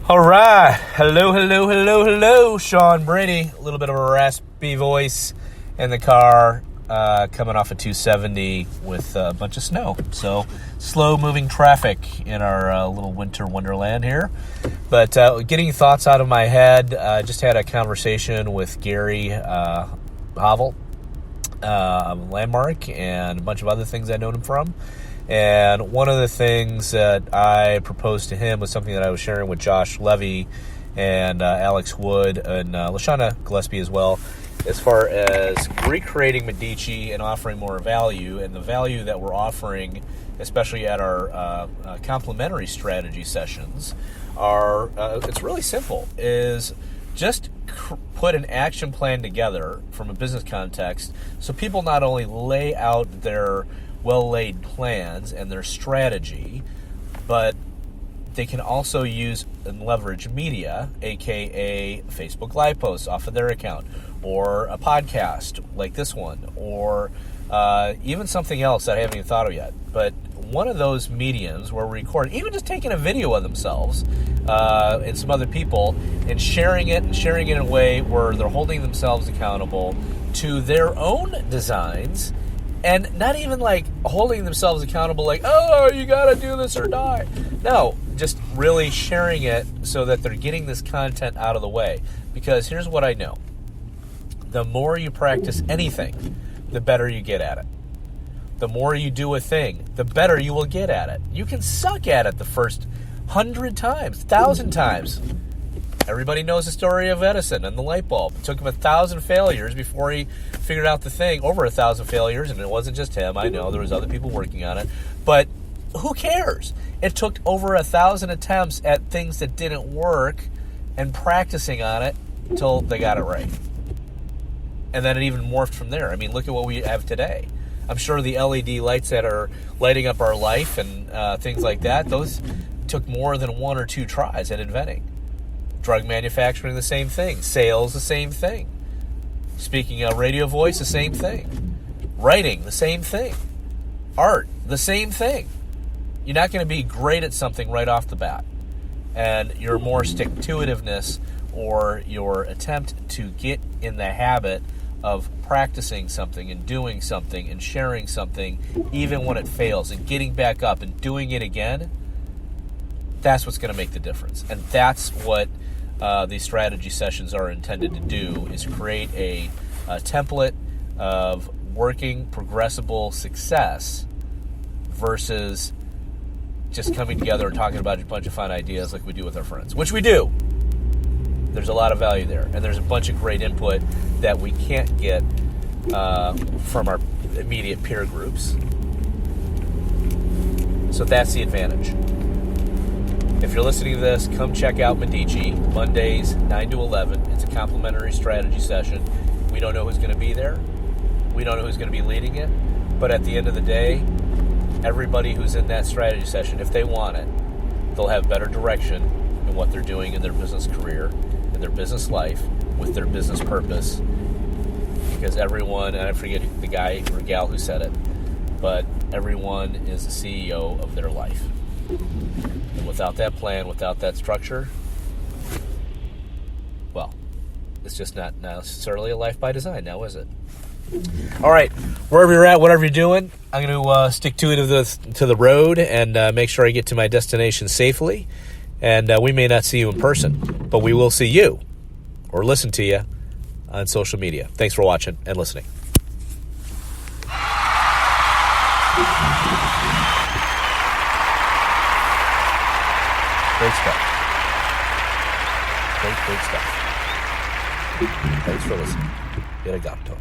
All right. Hello. Sean Brady. A little bit of a raspy voice in the car, coming off of 270 with a bunch of snow. So slow-moving traffic in our little winter wonderland here. But getting thoughts out of my head, just had a conversation with Gary Havel, Landmark, and a bunch of other things I know him from. And one of the things that I proposed to him was something that I was sharing with Josh Levy and Alex Wood and Lashana Gillespie as well, as far as recreating Medici and offering more value. And the value that we're offering, especially at our complementary strategy sessions, are it's really simple, is just put an action plan together from a business context so people not only lay out their well-laid plans and their strategy, but they can also use and leverage media, aka Facebook Live posts off of their account, or a podcast like this one, or even something else that I haven't even thought of yet. But one of those mediums where we record, even just taking a video of themselves and some other people and sharing it in a way where they're holding themselves accountable to their own designs. And not even like holding themselves accountable like, oh, you got to do this or die. No, just really sharing it so that they're getting this content out of the way. Because here's what I know. The more you practice anything, the better you get at it. The more you do a thing, the better you will get at it. You can suck at it the first 100 times, 1,000 times. Everybody knows the story of Edison and the light bulb. It took him 1,000 failures before he figured out the thing. Over 1,000 failures, and it wasn't just him. I know there was other people working on it. But who cares? It took over 1,000 attempts at things that didn't work and practicing on it until they got it right. And then it even morphed from there. I mean, look at what we have today. I'm sure the LED lights that are lighting up our life and things like that, those took more than one or two tries at inventing. Drug manufacturing, the same thing. Sales, the same thing. Speaking of radio voice, the same thing. Writing, the same thing. Art, the same thing. You're not going to be great at something right off the bat. And your more stick-to-itiveness or your attempt to get in the habit of practicing something and doing something and sharing something, even when it fails, and getting back up and doing it again, that's what's going to make the difference. And that's what these strategy sessions are intended to do, is create a template of working progressible success versus just coming together and talking about a bunch of fun ideas like we do with our friends, which we do. There's a lot of value there, and there's a bunch of great input that we can't get from our immediate peer groups. So that's the advantage. If you're listening to this, come check out Medici, Mondays, 9 to 11. It's a complimentary strategy session. We don't know who's going to be there. We don't know who's going to be leading it. But at the end of the day, everybody who's in that strategy session, if they want it, they'll have better direction in what they're doing in their business career, in their business life, with their business purpose. Because everyone, and I forget the guy or gal who said it, but everyone is the CEO of their life. And without that plan, without that structure, well, it's just not necessarily a life by design now, is it? All right, wherever you're at, whatever you're doing, I'm going to stick to it to the road and make sure I get to my destination safely. And we may not see you in person, but we will see you or listen to you on social media. Thanks for watching and listening. Great stuff. Great stuff. Thanks for listening. Arigato.